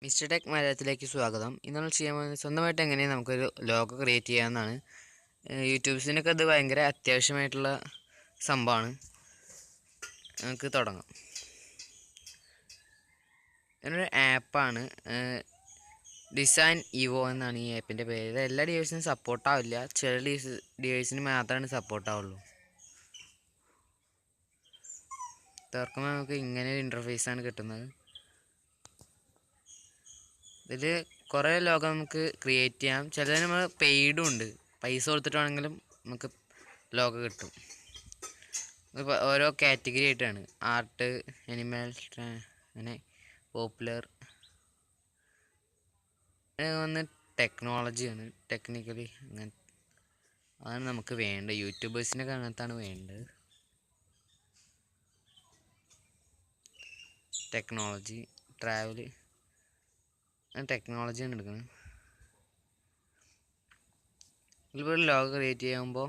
Mister tech മലയാളത്തിലേക്ക് സ്വാഗതം. ഇന്ന് നമ്മൾ ചെയ്യാൻ പോകുന്നത് സ്വന്തമായിട്ട് എങ്ങനെ നമുക്കൊരു ലോഗോ ക്രിയേറ്റ് ചെയ്യാമെന്നാണ്. യൂട്യൂബ്സിനൊക്കെ അത് ഭയങ്കര അത്യാവശ്യമായിട്ടുള്ള സംഭവമാണ്. നമുക്ക് തുടങ്ങാം. ഇതിനൊരു ആപ്പാണ്, ഡിസൈൻ ഇവോ എന്നാണ് ഈ ആപ്പിൻ്റെ പേര്. ഇത് എല്ലാ ഡിവൈസിനും സപ്പോർട്ടാവില്ല, ചില ഡിവൈസിന് മാത്രമാണ് സപ്പോർട്ടാവുള്ളൂ. തുറക്കുമ്പോൾ നമുക്ക് ഇങ്ങനെ ഒരു ഇൻ്റർഫേസാണ് കിട്ടുന്നത്. ഇതിൽ കുറേ ലോഗോ നമുക്ക് ക്രിയേറ്റ് ചെയ്യാം. ചിലത് നമ്മൾ പെയ്ഡും ഉണ്ട്, പൈസ കൊടുത്തിട്ട് വേണമെങ്കിലും നമുക്ക് ലോഗോ കിട്ടും. ഇപ്പോൾ ഓരോ കാറ്റഗറി ആയിട്ടാണ്, ആർട്ട്, അനിമൽ, അങ്ങനെ പോപ്പുലർ. വന്ന് ടെക്നോളജിയാണ്, ടെക്നിക്കലി അങ്ങനെ അതാണ് നമുക്ക് വേണ്ടത്. യൂട്യൂബേഴ്സിനൊക്കെ അങ്ങനത്താണ് വേണ്ടത്. ടെക്നോളജി, ട്രാവൽ, ടെക്നോളജിയാണ് എടുക്കുന്നത്. ഇതിപ്പോൾ ഒരു ലോഗോ ക്രിയേറ്റ് ചെയ്യുമ്പോൾ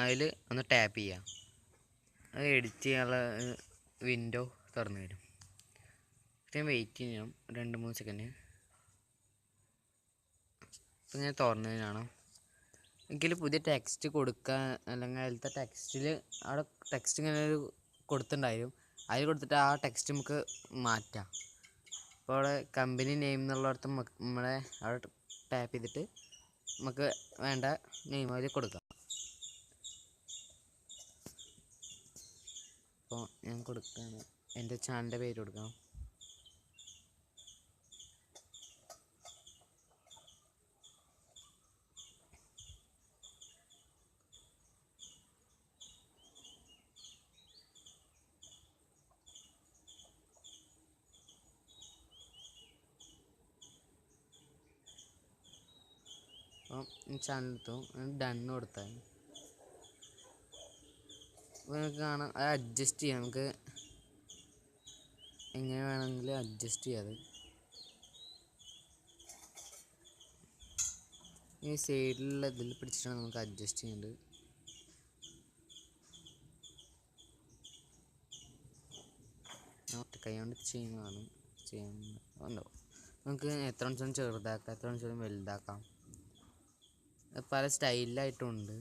അതിൽ ഒന്ന് ടാപ്പ് ചെയ്യാം. അത് എഡിറ്റ് ചെയ്യാനുള്ള വിൻഡോ തുറന്നു വരും. ഇത്രയും വെയിറ്റ് ചെയ്യണം 2-3 സെക്കൻഡ്. ഇപ്പം ഞാൻ തുറന്നതിനാണ്. എങ്കിൽ പുതിയ ടെക്സ്റ്റ് കൊടുക്കുക, അല്ലെങ്കിൽ അതിലത്തെ ടെക്സ്റ്റിൽ അവിടെ ടെക്സ്റ്റ് ഇങ്ങനെ ഒരു കൊടുത്തിട്ടുണ്ടായിരുന്നു, അതിൽ കൊടുത്തിട്ട് ആ ടെക്സ്റ്റ് നമുക്ക് മാറ്റാം. അപ്പോൾ അവിടെ കമ്പനി നെയിം എന്നുള്ളിടത്ത് നമ്മളെ അവിടെ ടാപ്പ് ചെയ്തിട്ട് നമുക്ക് വേണ്ട നെയിം അതിൽ കൊടുക്കാം. അപ്പോൾ ഞാൻ കൊടുക്കുകയാണ്, എൻ്റെ ചാനലിൻ്റെ പേര് കൊടുക്കണം. അപ്പോൾ ചാനൽ എടുത്തു, ഡണ്ണ് കൊടുത്താൽ നമുക്ക് കാണാം. അത് അഡ്ജസ്റ്റ് ചെയ്യാം, നമുക്ക് എങ്ങനെ വേണമെങ്കിലും അഡ്ജസ്റ്റ് ചെയ്യാതെ. ഈ സൈഡിലുള്ള ഇതിൽ പിടിച്ചിട്ടാണ് നമുക്ക് അഡ്ജസ്റ്റ് ചെയ്യേണ്ടത്. കൈ കൊണ്ട് ചെയ്യുന്നതാണ് ചെയ്യുന്നുണ്ടോ. നമുക്ക് എത്ര നിമിഷം ചെറുതാക്കാം, എത്ര നിമിഷം വലുതാക്കാം. പല സ്റ്റൈലിലായിട്ടുണ്ട്.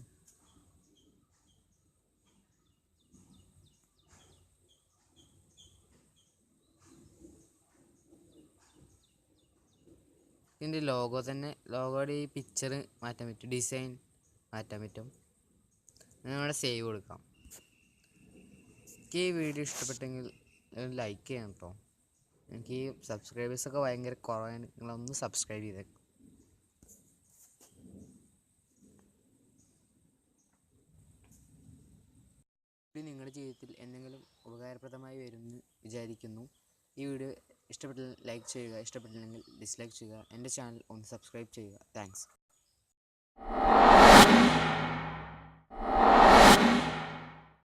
ഇതിൻ്റെ ലോഗോ തന്നെ, ലോഗോയുടെ ഈ പിക്ചർ മാറ്റാൻ പറ്റും, ഡിസൈൻ മാറ്റാൻ പറ്റും. നമ്മുടെ സേവ് കൊടുക്കാം. എനിക്ക് ഈ വീഡിയോ ഇഷ്ടപ്പെട്ടെങ്കിൽ ലൈക്ക് ചെയ്യണം കേട്ടോ. എനിക്ക് ഈ സബ്സ്ക്രൈബേഴ്സൊക്കെ ഭയങ്കര കുറവാണ്, നിങ്ങളൊന്ന് സബ്സ്ക്രൈബ് ചെയ്തേക്കും. ഇത് നിങ്ങളുടെ ജീവിതത്തിൽ എന്തെങ്കിലും ഉപകാരപ്രദമായി വരുമെന്ന് വിചാരിക്കുന്നു. ഈ വീഡിയോ ഇഷ്ടപ്പെട്ടാൽ ലൈക്ക് ചെയ്യുക, ഇഷ്ടപ്പെട്ടില്ലെങ്കിൽ ഡിസ്ലൈക്ക് ചെയ്യുക. എൻ്റെ ചാനൽ ഒന്ന് സബ്സ്ക്രൈബ് ചെയ്യുക. താങ്ക്സ്.